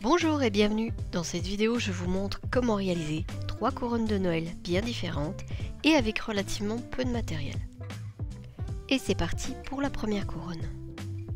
Bonjour et bienvenue. Dans cette vidéo, je vous montre comment réaliser 3 couronnes de Noël bien différentes et avec relativement peu de matériel. Et c'est parti pour la première couronne.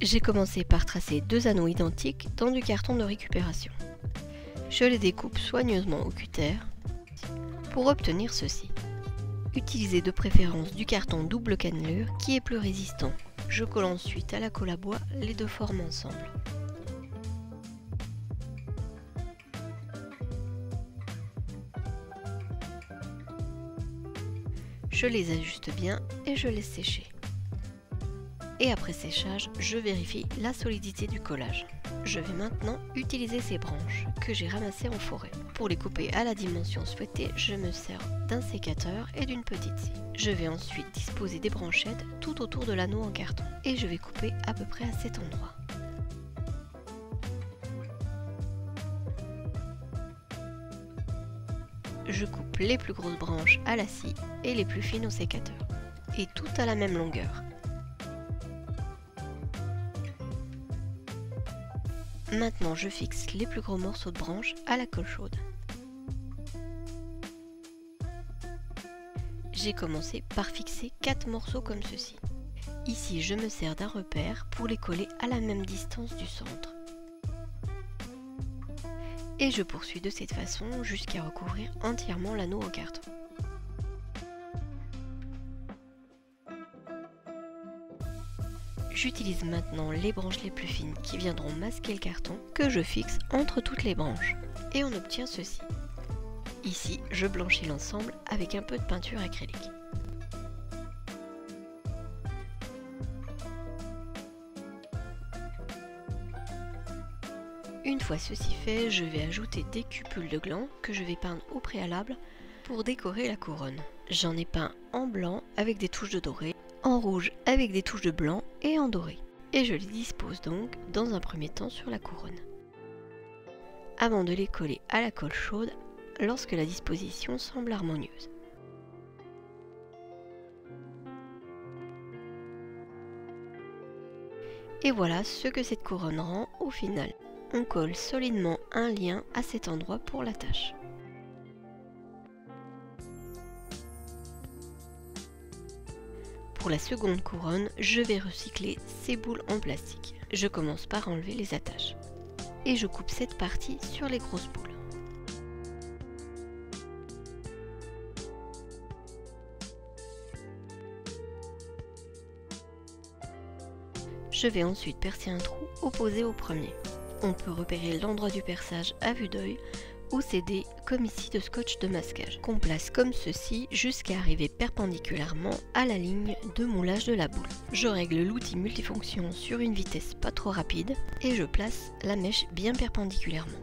J'ai commencé par tracer 2 anneaux identiques dans du carton de récupération. Je les découpe soigneusement au cutter pour obtenir ceci. Utilisez de préférence du carton double cannelure qui est plus résistant. Je colle ensuite à la colle à bois les deux formes ensemble. Je les ajuste bien et je laisse sécher. Et après séchage, je vérifie la solidité du collage. Je vais maintenant utiliser ces branches que j'ai ramassées en forêt. Pour les couper à la dimension souhaitée, je me sers d'un sécateur et d'une petite scie. Je vais ensuite disposer des branchettes tout autour de l'anneau en carton et je vais couper à peu près à cet endroit. Je coupe les plus grosses branches à la scie et les plus fines au sécateur, et tout à la même longueur. Maintenant, je fixe les plus gros morceaux de branches à la colle chaude. J'ai commencé par fixer 4 morceaux comme ceci. Ici, je me sers d'un repère pour les coller à la même distance du centre. Et je poursuis de cette façon jusqu'à recouvrir entièrement l'anneau en carton. J'utilise maintenant les branches les plus fines qui viendront masquer le carton que je fixe entre toutes les branches. Et on obtient ceci. Ici, je blanchis l'ensemble avec un peu de peinture acrylique. Une fois ceci fait, je vais ajouter des cupules de gland que je vais peindre au préalable pour décorer la couronne. J'en ai peint en blanc avec des touches de doré, en rouge avec des touches de blanc et en doré. Et je les dispose donc dans un premier temps sur la couronne. Avant de les coller à la colle chaude lorsque la disposition semble harmonieuse. Et voilà ce que cette couronne rend au final. On colle solidement un lien à cet endroit pour l'attache. Pour la seconde couronne, je vais recycler ces boules en plastique. Je commence par enlever les attaches. Et je coupe cette partie sur les grosses boules. Je vais ensuite percer un trou opposé au premier. On peut repérer l'endroit du perçage à vue d'œil ou c'est des comme ici de scotch de masquage qu'on place comme ceci jusqu'à arriver perpendiculairement à la ligne de moulage de la boule. Je règle l'outil multifonction sur une vitesse pas trop rapide et je place la mèche bien perpendiculairement.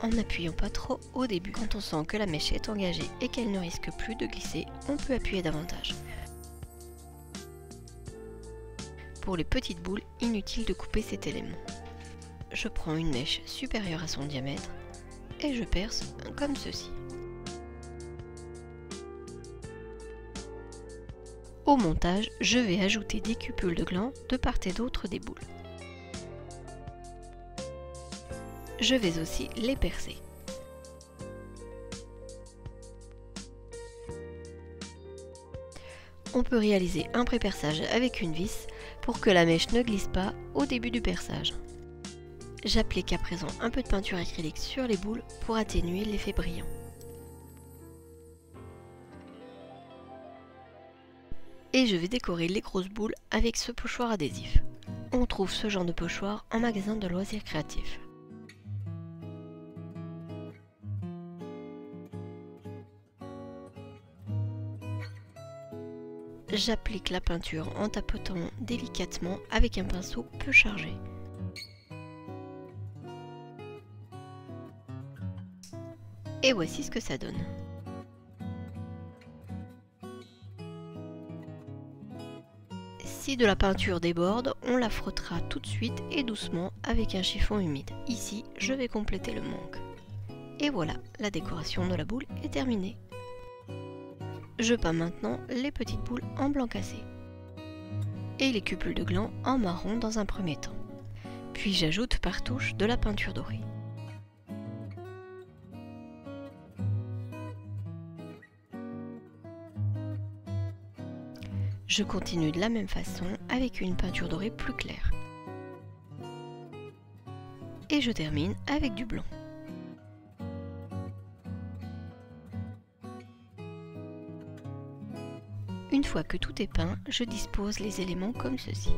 En n'appuyant pas trop au début. Quand on sent que la mèche est engagée et qu'elle ne risque plus de glisser, on peut appuyer davantage. Pour les petites boules, inutile de couper cet élément. Je prends une mèche supérieure à son diamètre et je perce comme ceci. Au montage, je vais ajouter des cupules de gland de part et d'autre des boules. Je vais aussi les percer. On peut réaliser un pré-perçage avec une vis pour que la mèche ne glisse pas au début du perçage. J'applique à présent un peu de peinture acrylique sur les boules pour atténuer l'effet brillant. Et je vais décorer les grosses boules avec ce pochoir adhésif. On trouve ce genre de pochoir en magasin de loisirs créatifs. J'applique la peinture en tapotant délicatement avec un pinceau peu chargé. Et voici ce que ça donne. Si de la peinture déborde, on la frottera tout de suite et doucement avec un chiffon humide. Ici, je vais compléter le manque. Et voilà, la décoration de la boule est terminée. Je peins maintenant les petites boules en blanc cassé et les cupules de gland en marron dans un premier temps. Puis j'ajoute par touche de la peinture dorée. Je continue de la même façon avec une peinture dorée plus claire. Et je termine avec du blanc. Une fois que tout est peint, je dispose les éléments comme ceci.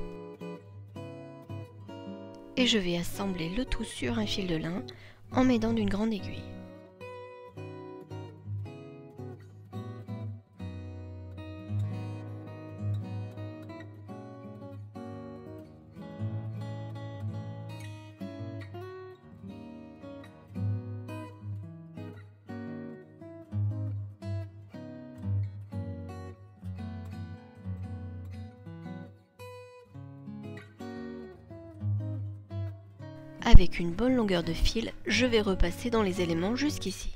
Et je vais assembler le tout sur un fil de lin en m'aidant d'une grande aiguille. Avec une bonne longueur de fil, je vais repasser dans les éléments jusqu'ici.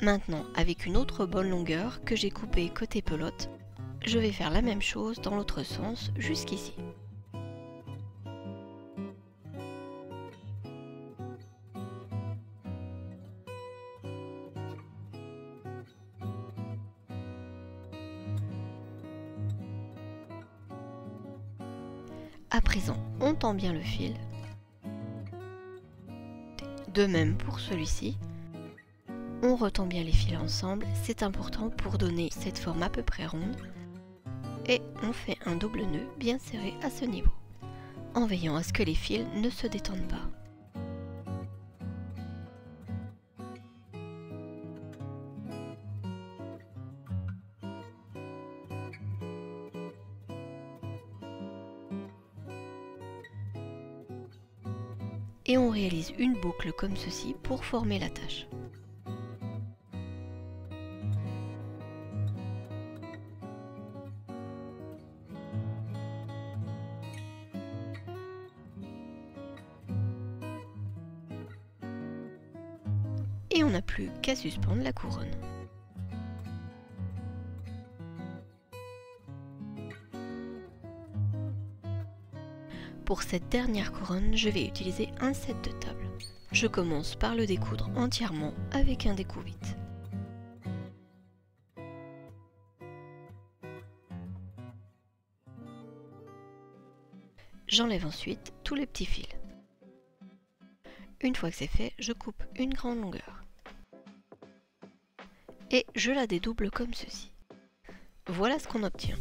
Maintenant, avec une autre bonne longueur que j'ai coupée côté pelote, je vais faire la même chose dans l'autre sens jusqu'ici. À présent, on tend bien le fil. De même pour celui-ci. On retend bien les fils ensemble, c'est important pour donner cette forme à peu près ronde. Et on fait un double nœud bien serré à ce niveau, en veillant à ce que les fils ne se détendent pas. Et on réalise une boucle comme ceci pour former l'attache. Et on n'a plus qu'à suspendre la couronne. Pour cette dernière couronne, je vais utiliser un set de table. Je commence par le découdre entièrement avec un découpe-vite. J'enlève ensuite tous les petits fils. Une fois que c'est fait, je coupe une grande longueur. Et je la dédouble comme ceci. Voilà ce qu'on obtient.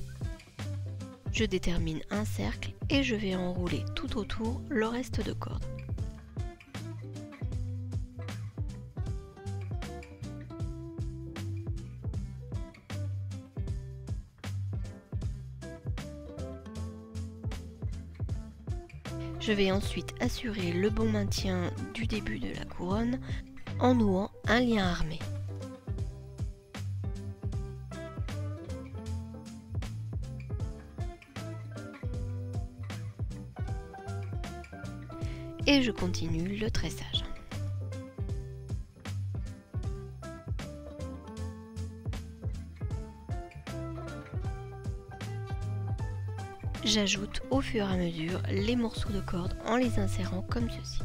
Je détermine un cercle et je vais enrouler tout autour le reste de corde. Je vais ensuite assurer le bon maintien du début de la couronne en nouant un lien armé. Et je continue le tressage. J'ajoute au fur et à mesure les morceaux de corde en les insérant comme ceci.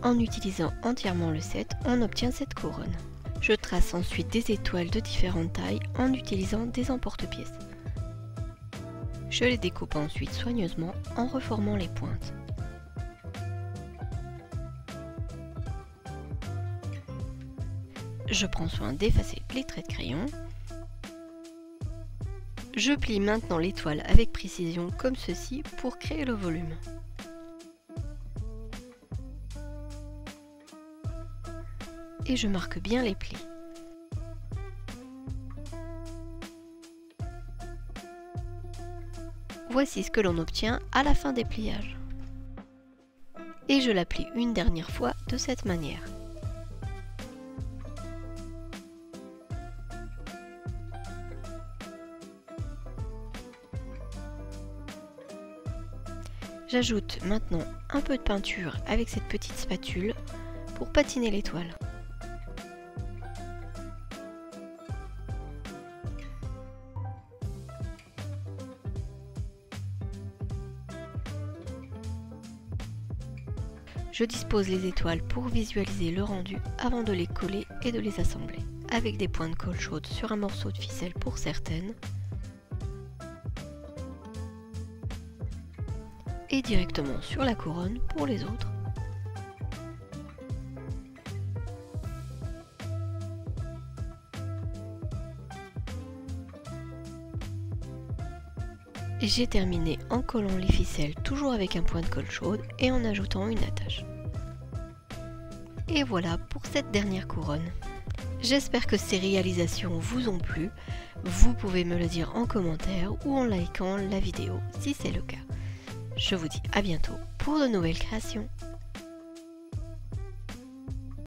En utilisant entièrement le set, on obtient cette couronne. Je trace ensuite des étoiles de différentes tailles en utilisant des emporte-pièces. Je les découpe ensuite soigneusement en reformant les pointes. Je prends soin d'effacer les traits de crayon. Je plie maintenant l'étoile avec précision comme ceci pour créer le volume. Et je marque bien les plis. Voici ce que l'on obtient à la fin des pliages. Et je la plie une dernière fois de cette manière. J'ajoute maintenant un peu de peinture avec cette petite spatule pour patiner l'étoile. Je dispose les étoiles pour visualiser le rendu avant de les coller et de les assembler, avec des points de colle chaude sur un morceau de ficelle pour certaines, et directement sur la couronne pour les autres. J'ai terminé en collant les ficelles toujours avec un point de colle chaude et en ajoutant une attache. Et voilà pour cette dernière couronne. J'espère que ces réalisations vous ont plu. Vous pouvez me le dire en commentaire ou en likant la vidéo si c'est le cas. Je vous dis à bientôt pour de nouvelles créations.